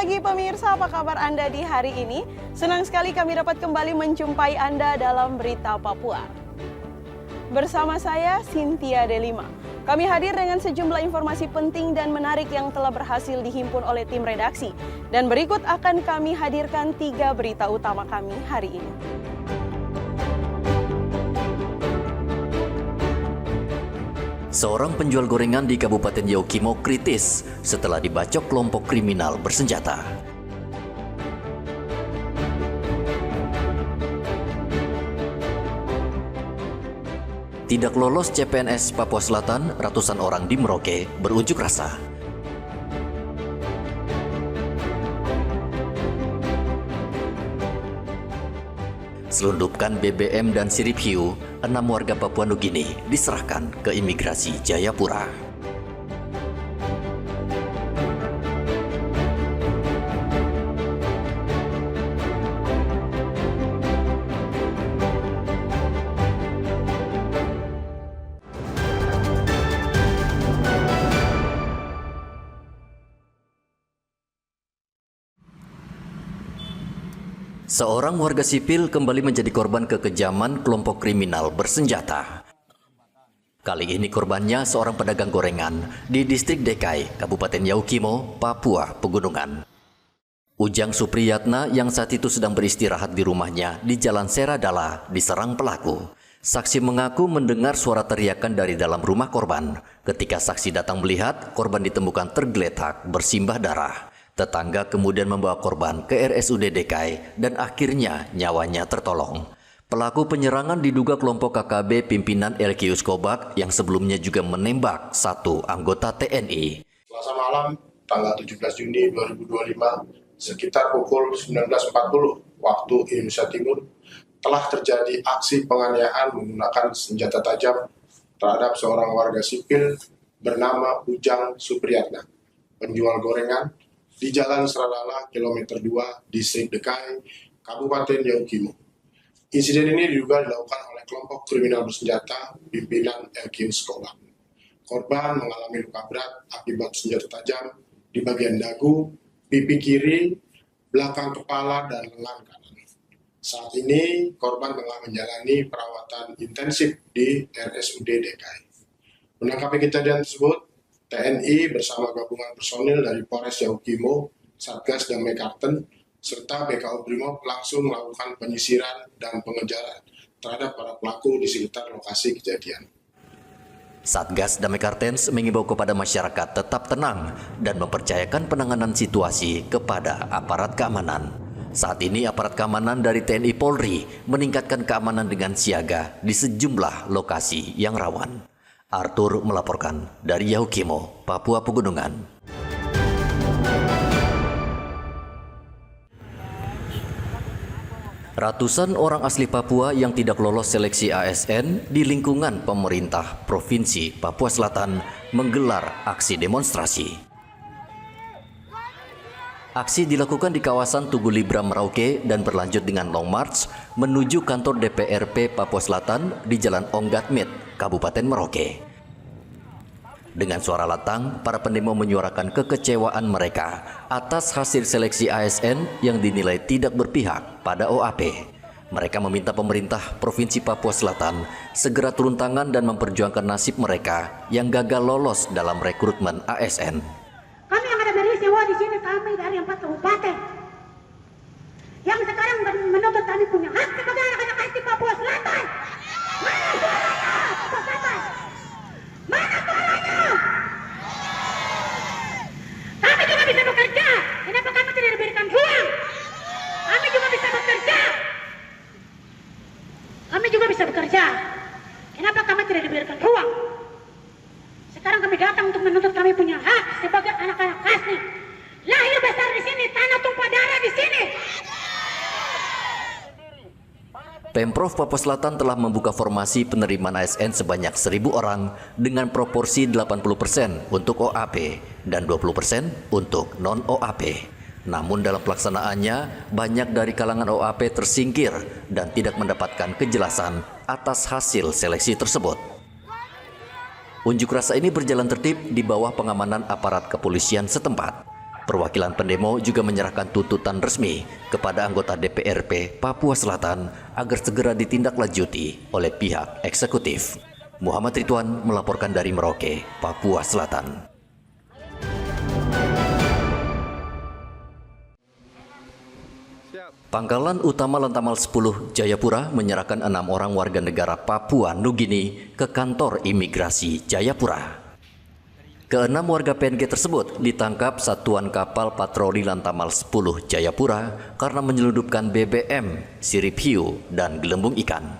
pagi pemirsa, apa kabar Anda di hari ini? Senang sekali kami dapat kembali menjumpai Anda dalam Berita Papua. Bersama saya, Cynthia Delima. Kami hadir dengan sejumlah informasi penting dan menarik yang telah berhasil dihimpun oleh tim redaksi. Dan berikut akan kami hadirkan 3 berita utama kami hari ini. Seorang penjual gorengan di Kabupaten Yaukimo kritis setelah dibacok kelompok kriminal bersenjata. Tidak lolos CPNS Papua Selatan, ratusan orang di Merauke berunjuk rasa. Selundupkan BBM dan sirip hiu, 6 warga Papua Nugini diserahkan ke imigrasi Jayapura. Seorang warga sipil kembali menjadi korban kekejaman kelompok kriminal bersenjata. Kali ini korbannya seorang pedagang gorengan di distrik Dekai, Kabupaten Yaukimo, Papua Pegunungan. Ujang Supriyatna yang saat itu sedang beristirahat di rumahnya di Jalan Seradala diserang pelaku. Saksi mengaku mendengar suara teriakan dari dalam rumah korban. Ketika saksi datang melihat, korban ditemukan tergeletak bersimbah darah. Tetangga kemudian membawa korban ke RSUD Dekai dan akhirnya nyawanya tertolong. Pelaku penyerangan diduga kelompok KKB pimpinan Elkius Kobak yang sebelumnya juga menembak satu anggota TNI. Selasa malam tanggal 17 Juni 2025 sekitar pukul 19.40 waktu Indonesia Timur telah terjadi aksi penganiayaan menggunakan senjata tajam terhadap seorang warga sipil bernama Ujang Supriyatna, penjual gorengan di Jalan Seradala, kilometer 2, Distrik Dekai, Kabupaten Yaukimo. Insiden ini diduga dilakukan oleh kelompok kriminal bersenjata pimpinan Elkius Kobak. Korban mengalami luka berat akibat senjata tajam di bagian dagu, pipi kiri, belakang kepala, dan lengan kanan. Saat ini, korban tengah menjalani perawatan intensif di RSUD Dekai. Menanggapi kejadian tersebut, TNI bersama gabungan personil dari Polres Yaukimo, Satgas Damai Karten, serta BKO Brimob langsung melakukan penyisiran dan pengejaran terhadap para pelaku di sekitar lokasi kejadian. Satgas Damai Kartens mengimbau kepada masyarakat tetap tenang dan mempercayakan penanganan situasi kepada aparat keamanan. Saat ini aparat keamanan dari TNI Polri meningkatkan keamanan dengan siaga di sejumlah lokasi yang rawan. Arthur melaporkan dari Yaukimo, Papua Pegunungan. Ratusan orang asli Papua yang tidak lolos seleksi ASN di lingkungan pemerintah Provinsi Papua Selatan menggelar aksi demonstrasi. Aksi dilakukan di kawasan Tugu Libra Merauke dan berlanjut dengan long march menuju kantor DPRP Papua Selatan di Jalan Onggat Mit, Kabupaten Merauke. Dengan suara lantang, para pendemo menyuarakan kekecewaan mereka atas hasil seleksi ASN yang dinilai tidak berpihak pada OAP. Mereka meminta pemerintah Provinsi Papua Selatan segera turun tangan dan memperjuangkan nasib mereka yang gagal lolos dalam rekrutmen ASN. Kami yang ada dari sewa di sini, kami dari 4 kabupaten yang sekarang menuntut kami punya hak sebagai anak-anak asli Papua Selatan. Mana suaranya? Papua Selatan. Mana suaranya? Kami juga bisa bekerja. Kenapa kami tidak diberikan ruang? Kami juga bisa bekerja. Kami juga bisa bekerja. Kenapa kami tidak diberikan ruang? Sekarang kami datang untuk menuntut kami punya hak sebagai anak-anak asli. Lahir besar di sini, tanah tumpah darah di sini. Pemprov Papua Selatan telah membuka formasi penerimaan ASN sebanyak 1.000 orang dengan proporsi 80% untuk OAP dan 20% untuk non-OAP. Namun dalam pelaksanaannya, banyak dari kalangan OAP tersingkir dan tidak mendapatkan kejelasan atas hasil seleksi tersebut. Unjuk rasa ini berjalan tertib di bawah pengamanan aparat kepolisian setempat. Perwakilan pendemo juga menyerahkan tuntutan resmi kepada anggota DPRP Papua Selatan agar segera ditindaklanjuti oleh pihak eksekutif. Muhammad Ridwan melaporkan dari Merauke, Papua Selatan. Pangkalan Utama Lantamal 10 Jayapura menyerahkan 6 orang warga negara Papua Nugini ke kantor imigrasi Jayapura. Keenam warga PNG tersebut ditangkap Satuan Kapal Patroli Lantamal 10 Jayapura karena menyelundupkan BBM, sirip hiu, dan gelembung ikan.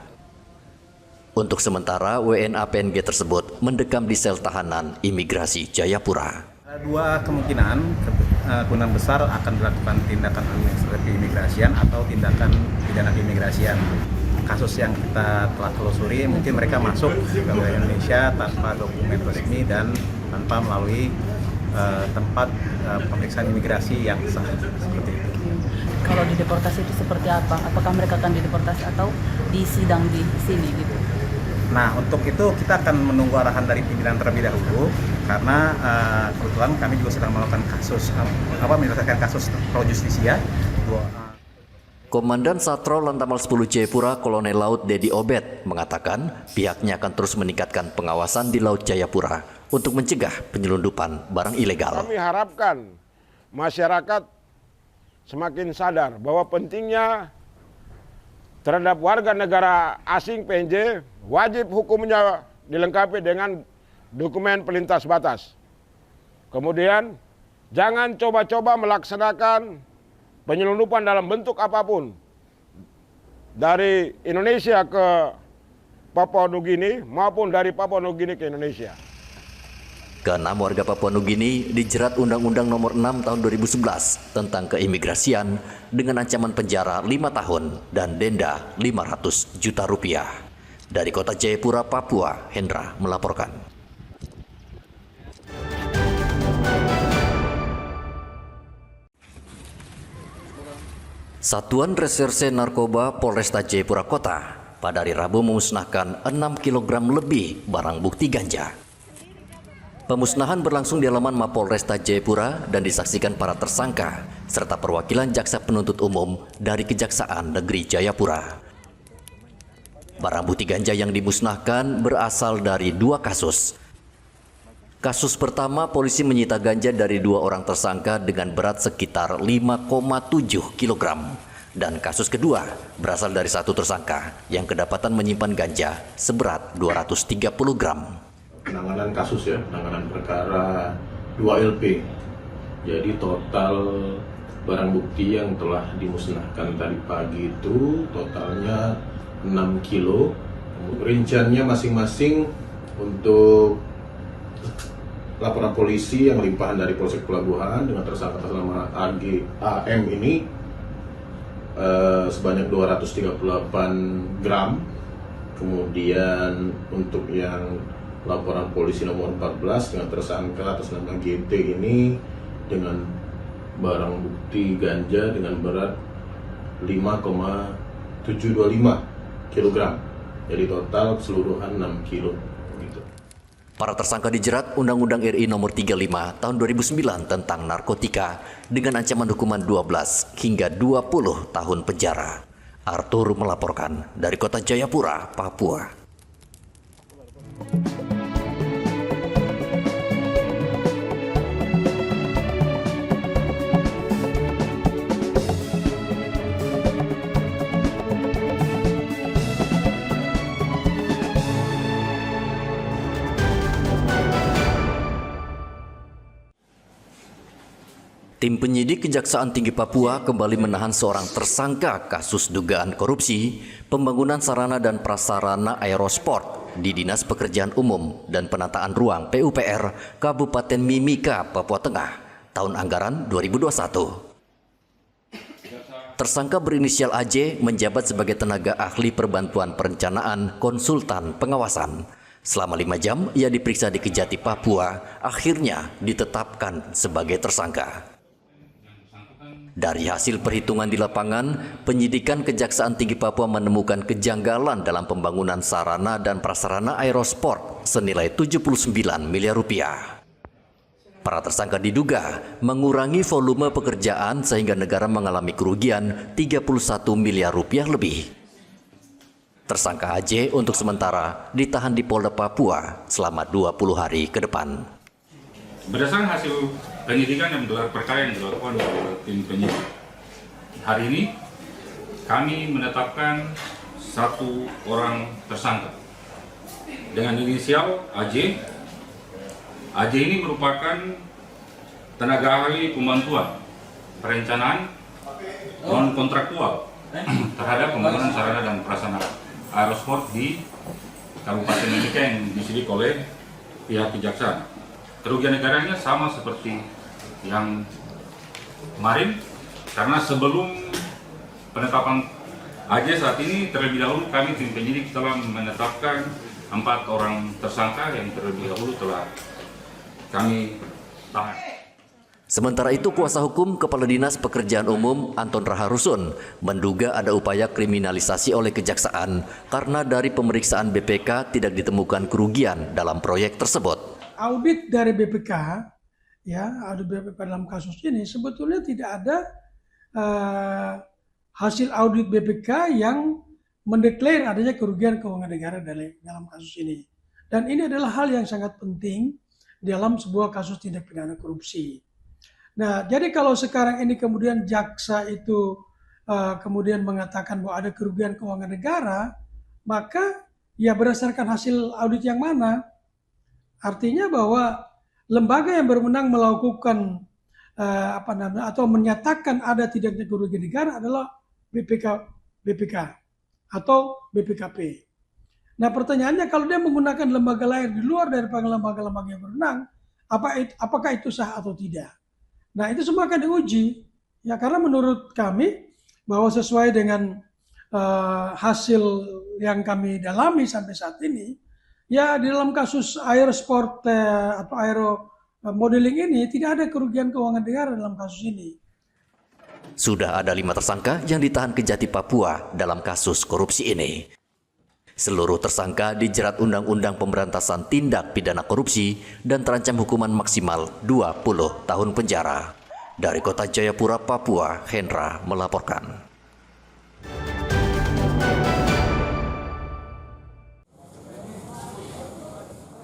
Untuk sementara, WNA PNG tersebut mendekam di sel tahanan imigrasi Jayapura. Dua kemungkinan besar akan dilakukan tindakan administratif keimigrasian atau tindakan pidana keimigrasian. Kasus yang kita telah telusuri, mungkin mereka masuk ke wilayah Indonesia tanpa dokumen resmi dan tanpa melalui tempat pemeriksaan imigrasi yang sah, seperti itu. Kalau dideportasi itu seperti apa? Apakah mereka akan dideportasi atau disidang di sini gitu? Nah, untuk itu kita akan menunggu arahan dari pimpinan terlebih dahulu karena kebetulan kami juga sedang melakukan menyelesaikan kasus pro justisia. Komandan Satro Lantamal 10 Jayapura Kolonel Laut Dedi Obed mengatakan pihaknya akan terus meningkatkan pengawasan di Laut Jayapura untuk mencegah penyelundupan barang ilegal. Kami harapkan masyarakat semakin sadar bahwa pentingnya terhadap warga negara asing PNJ wajib hukumnya dilengkapi dengan dokumen pelintas batas. Kemudian jangan coba-coba melaksanakan penyelundupan dalam bentuk apapun dari Indonesia ke Papua Nugini maupun dari Papua Nugini ke Indonesia. Keenam warga Papua Nugini dijerat Undang-Undang Nomor 6 Tahun 2011 tentang keimigrasian dengan ancaman penjara 5 tahun dan denda 500 juta rupiah. Dari kota Jayapura, Papua, Hendra melaporkan. Satuan Reserse Narkoba Polresta Jayapura Kota pada hari Rabu memusnahkan 6 kg lebih barang bukti ganja. Pemusnahan berlangsung di halaman Mapolresta Jayapura dan disaksikan para tersangka serta perwakilan jaksa penuntut umum dari Kejaksaan Negeri Jayapura. Barang bukti ganja yang dimusnahkan berasal dari 2 kasus. Kasus pertama, polisi menyita ganja dari 2 orang tersangka dengan berat sekitar 5,7 kg. Dan kasus kedua berasal dari 1 tersangka yang kedapatan menyimpan ganja seberat 230 gram. Penanganan kasus ya, penanganan perkara 2 LP. Jadi total barang bukti yang telah dimusnahkan tadi pagi itu totalnya 6 kilo. Rinciannya masing-masing untuk laporan polisi yang limpahan dari Polsek Pelabuhan dengan tersangka atas nama AM ini sebanyak 238 gram. Kemudian untuk yang laporan polisi nomor 14 dengan tersangka atas nama GT ini dengan barang bukti ganja dengan berat 5,725 kg. Jadi total keseluruhan 6 kilo. Gitu. Para tersangka dijerat Undang-Undang RI Nomor 35 Tahun 2009 tentang narkotika dengan ancaman hukuman 12 hingga 20 tahun penjara. Arthur melaporkan dari kota Jayapura, Papua. Tim penyidik Kejaksaan Tinggi Papua kembali menahan seorang tersangka kasus dugaan korupsi pembangunan sarana dan prasarana aerosport di Dinas Pekerjaan Umum dan Penataan Ruang PUPR Kabupaten Mimika, Papua Tengah, tahun anggaran 2021. Tersangka berinisial AJ menjabat sebagai tenaga ahli perbantuan perencanaan konsultan pengawasan. Selama 5 jam ia diperiksa di Kejati, Papua, akhirnya ditetapkan sebagai tersangka. Dari hasil perhitungan di lapangan, penyidikan Kejaksaan Tinggi Papua menemukan kejanggalan dalam pembangunan sarana dan prasarana aerosport senilai 79 miliar rupiah. Para tersangka diduga mengurangi volume pekerjaan sehingga negara mengalami kerugian 31 miliar rupiah lebih. Tersangka AJ untuk sementara ditahan di Polda Papua selama 20 hari ke depan. Berdasarkan hasil penyidikan yang perkara yang dilakukan oleh tim penyidik, hari ini kami menetapkan 1 orang tersangka dengan inisial AJ. AJ ini merupakan tenaga ahli pembantuan perencanaan non kontraktual terhadap pembangunan sarana dan prasarana aerosport di Kabupaten Mimika yang disidik oleh pihak kejaksaan. Kerugian negaranya sama seperti yang kemarin, karena sebelum penetapan AJ saat ini terlebih dahulu kami tim penyidik telah menetapkan 4 orang tersangka yang terlebih dahulu telah kami tahan. Sementara itu, kuasa hukum Kepala Dinas Pekerjaan Umum Anton Raharusun menduga ada upaya kriminalisasi oleh kejaksaan karena dari pemeriksaan BPK tidak ditemukan kerugian dalam proyek tersebut. Audit dari BPK, audit BPK dalam kasus ini sebetulnya tidak ada hasil audit BPK yang mendeklar adanya kerugian keuangan negara dalam kasus ini. Dan ini adalah hal yang sangat penting dalam sebuah kasus tindak pidana korupsi. Nah, jadi kalau sekarang ini kemudian jaksa itu kemudian mengatakan bahwa ada kerugian keuangan negara, maka ya berdasarkan hasil audit yang mana? Artinya bahwa lembaga yang berwenang melakukan atau menyatakan ada tidaknya kerugian negara adalah BPK atau BPKP. Nah, pertanyaannya kalau dia menggunakan lembaga lain di luar daripada lembaga-lembaga yang berwenang, apakah itu sah atau tidak? Nah, itu semua akan diuji. Ya, karena menurut kami bahwa sesuai dengan hasil yang kami dalami sampai saat ini, ya di dalam kasus aerosport atau aero modeling ini tidak ada kerugian keuangan negara dalam kasus ini. Sudah ada 5 tersangka yang ditahan Kejati Papua dalam kasus korupsi ini. Seluruh tersangka dijerat Undang-Undang Pemberantasan Tindak Pidana Korupsi dan terancam hukuman maksimal 20 tahun penjara. Dari Kota Jayapura, Papua, Hendra melaporkan.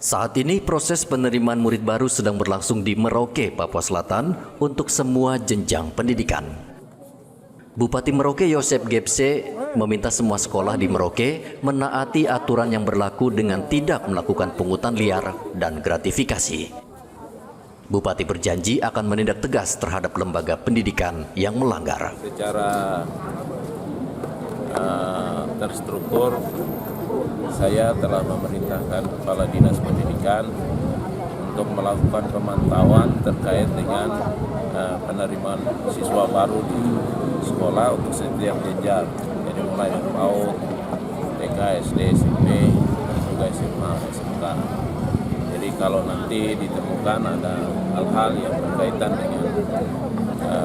Saat ini proses penerimaan murid baru sedang berlangsung di Merauke, Papua Selatan untuk semua jenjang pendidikan. Bupati Merauke Yosep Gepse meminta semua sekolah di Merauke menaati aturan yang berlaku dengan tidak melakukan pungutan liar dan gratifikasi. Bupati berjanji akan menindak tegas terhadap lembaga pendidikan yang melanggar. Secara terstruktur, saya telah memerintahkan Kepala Dinas Pendidikan untuk melakukan pemantauan terkait dengan penerimaan siswa baru di sekolah untuk setiap jenjang, jadi mulai dari PAUD, TK, SD, SMP, dan juga SMA, SMK. Jadi kalau nanti ditemukan ada hal-hal yang berkaitan dengan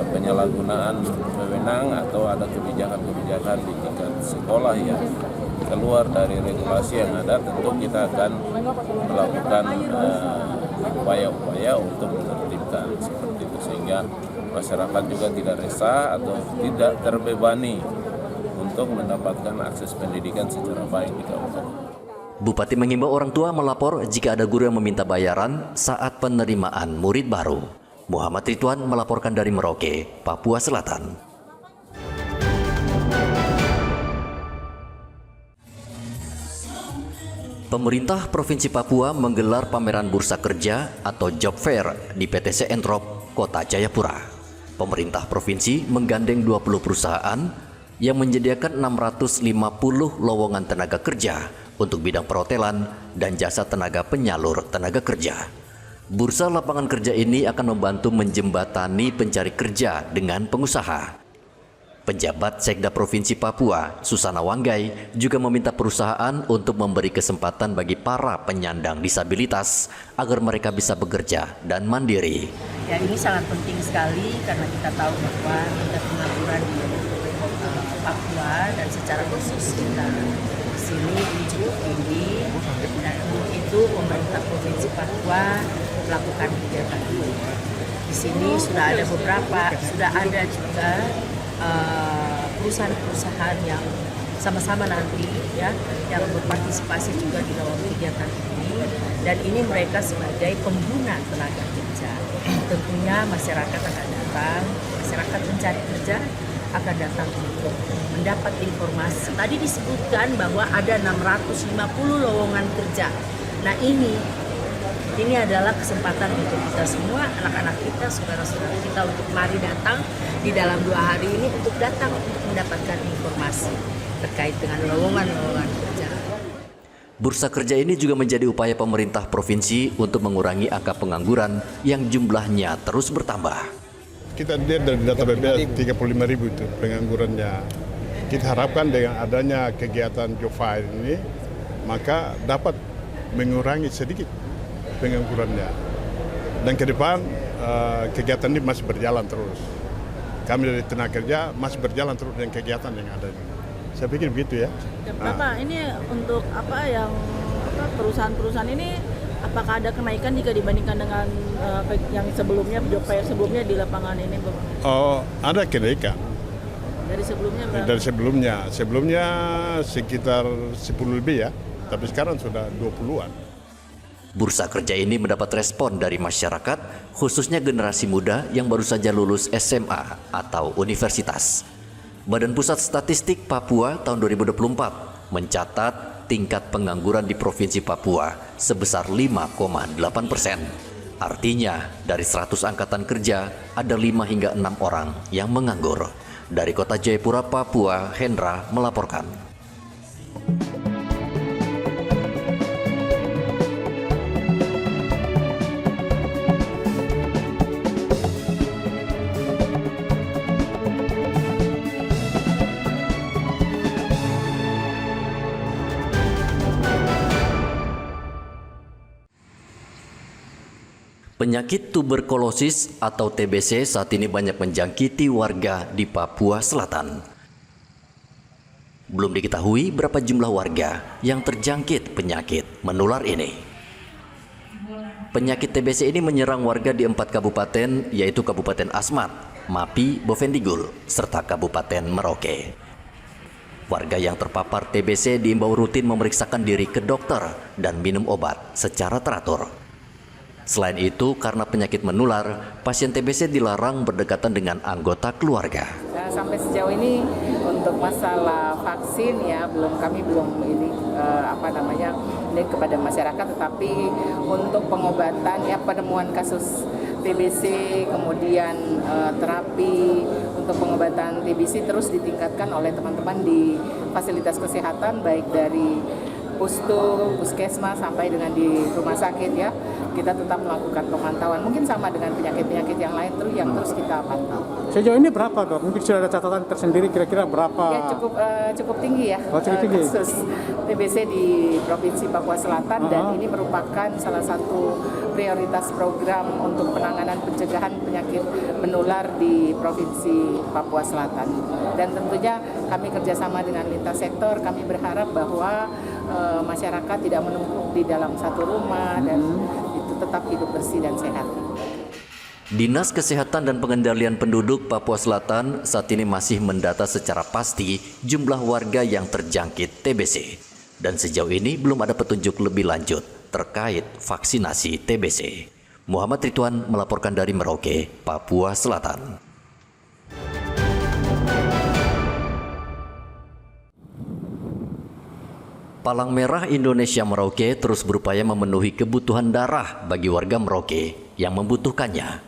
penyalahgunaan wewenang atau ada kebijakan-kebijakan di tingkat sekolah yang keluar dari regulasi yang ada, tentu kita akan melakukan upaya-upaya untuk menertibkan seperti itu, sehingga masyarakat juga tidak resah atau tidak terbebani untuk mendapatkan akses pendidikan secara baik di kabupaten. Bupati mengimbau orang tua melapor jika ada guru yang meminta bayaran saat penerimaan murid baru. Muhammad Ridwan melaporkan dari Merauke, Papua Selatan. Pemerintah Provinsi Papua menggelar pameran bursa kerja atau job fair di PTC Entrop, Kota Jayapura. Pemerintah provinsi menggandeng 20 perusahaan yang menyediakan 650 lowongan tenaga kerja untuk bidang perhotelan dan jasa tenaga penyalur tenaga kerja. Bursa lapangan kerja ini akan membantu menjembatani pencari kerja dengan pengusaha. Penjabat Sekda Provinsi Papua, Susana Wanggai, juga meminta perusahaan untuk memberi kesempatan bagi para penyandang disabilitas agar mereka bisa bekerja dan mandiri. Ya, ini sangat penting sekali karena kita tahu bahwa ada pengangguran di Papua dan secara khusus kita sini ini cukup tinggi, dan untuk itu pemerintah Provinsi Papua melakukan kegiatan ini. Di sini sudah ada juga perusahaan-perusahaan yang sama-sama nanti ya yang berpartisipasi juga di dalam kegiatan ini, dan ini mereka sebagai pengguna tenaga kerja. Tentunya masyarakat akan datang, masyarakat mencari kerja akan datang untuk mendapat informasi. Tadi disebutkan bahwa ada 650 lowongan kerja. Nah ini adalah kesempatan untuk kita semua, anak-anak kita, saudara-saudara kita untuk mari datang di dalam 2 hari ini untuk datang untuk mendapatkan informasi terkait dengan lowongan kerja. Bursa kerja ini juga menjadi upaya pemerintah provinsi untuk mengurangi angka pengangguran yang jumlahnya terus bertambah. Kita lihat dari data BPS 35.000 itu penganggurannya. Kita harapkan dengan adanya kegiatan job fair ini, maka dapat mengurangi sedikit penganggurannya. Dan ke depan kegiatan ini masih berjalan terus. Kami dari tenaga kerja masih berjalan terus dengan kegiatan yang ada ini. Saya pikir begitu ya. Bapak, ini untuk perusahaan-perusahaan ini apakah ada kenaikan jika dibandingkan dengan yang sebelumnya, job fair sebelumnya di lapangan ini, Bapak? Oh, ada kenaikan. Dari sebelumnya berapa? Dari sebelumnya sekitar 10 lebih ya, tapi sekarang sudah 20-an. Bursa kerja ini mendapat respon dari masyarakat, khususnya generasi muda yang baru saja lulus SMA atau universitas. Badan Pusat Statistik Papua tahun 2024 mencatat tingkat pengangguran di Provinsi Papua sebesar 5,8%. Artinya, dari 100 angkatan kerja, ada 5 hingga 6 orang yang menganggur. Dari Kota Jayapura, Papua, Hendra melaporkan. Penyakit tuberkulosis atau TBC saat ini banyak menjangkiti warga di Papua Selatan. Belum diketahui berapa jumlah warga yang terjangkit penyakit menular ini. Penyakit TBC ini menyerang warga di 4 kabupaten, yaitu Kabupaten Asmat, Mapi, Bovendigul, serta Kabupaten Merauke. Warga yang terpapar TBC diimbau rutin memeriksakan diri ke dokter dan minum obat secara teratur. Selain itu, karena penyakit menular, pasien TBC dilarang berdekatan dengan anggota keluarga. Sampai sejauh ini untuk masalah vaksin ya kami belum ini kepada masyarakat, tetapi untuk pengobatan ya penemuan kasus TBC, kemudian terapi untuk pengobatan TBC terus ditingkatkan oleh teman-teman di fasilitas kesehatan, baik dari puskesmas sampai dengan di rumah sakit ya. Kita tetap melakukan pemantauan, mungkin sama dengan penyakit-penyakit yang lain terus kita pantau. Sejauh ini berapa, Dok? Mungkin sudah ada catatan tersendiri kira-kira berapa? Ya cukup tinggi ya. Tinggi. Kasus TBC di Provinsi Papua Selatan dan ini merupakan salah satu prioritas program untuk penanganan pencegahan penyakit menular di Provinsi Papua Selatan. Dan tentunya kami kerjasama dengan lintas sektor, kami berharap bahwa masyarakat tidak menumpuk di dalam satu rumah dan itu tetap hidup bersih dan sehat. Dinas Kesehatan dan Pengendalian Penduduk Papua Selatan saat ini masih mendata secara pasti jumlah warga yang terjangkit TBC. Dan sejauh ini belum ada petunjuk lebih lanjut terkait vaksinasi TBC. Muhammad Ridwan melaporkan dari Merauke, Papua Selatan. Palang Merah Indonesia Merauke terus berupaya memenuhi kebutuhan darah bagi warga Merauke yang membutuhkannya.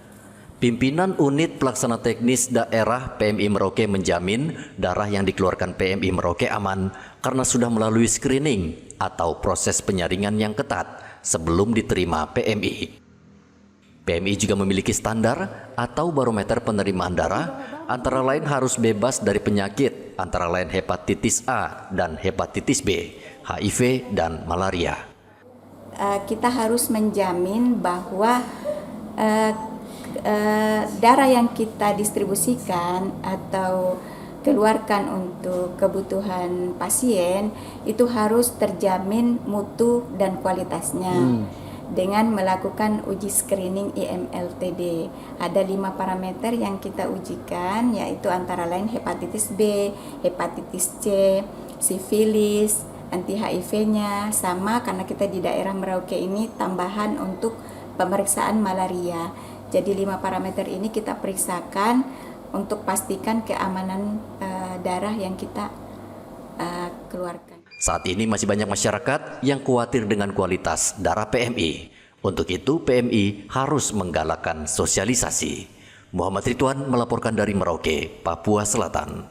Pimpinan Unit Pelaksana Teknis Daerah PMI Merauke menjamin darah yang dikeluarkan PMI Merauke aman karena sudah melalui screening atau proses penyaringan yang ketat sebelum diterima PMI. PMI juga memiliki standar atau barometer penerimaan darah, antara lain harus bebas dari penyakit, antara lain hepatitis A dan hepatitis B, HIV dan malaria. Kita harus menjamin bahwa darah yang kita distribusikan atau keluarkan untuk kebutuhan pasien itu harus terjamin mutu dan kualitasnya dengan melakukan uji screening IMLTD. Ada 5 parameter yang kita ujikan, yaitu antara lain hepatitis B, hepatitis C, sifilis, anti HIV-nya, sama karena kita di daerah Merauke ini tambahan untuk pemeriksaan malaria. Jadi 5 parameter ini kita periksakan untuk pastikan keamanan darah yang kita keluarkan. Saat ini masih banyak masyarakat yang khawatir dengan kualitas darah PMI. Untuk itu PMI harus menggalakkan sosialisasi. Muhammad Ridwan melaporkan dari Merauke, Papua Selatan.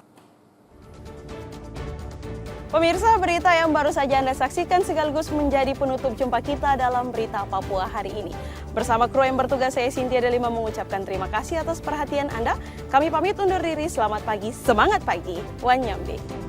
Pemirsa, berita yang baru saja Anda saksikan sekaligus menjadi penutup jumpa kita dalam Berita Papua hari ini. Bersama kru yang bertugas, saya Cynthia Delima mengucapkan terima kasih atas perhatian Anda. Kami pamit undur diri, selamat pagi, semangat pagi, Wanyambe.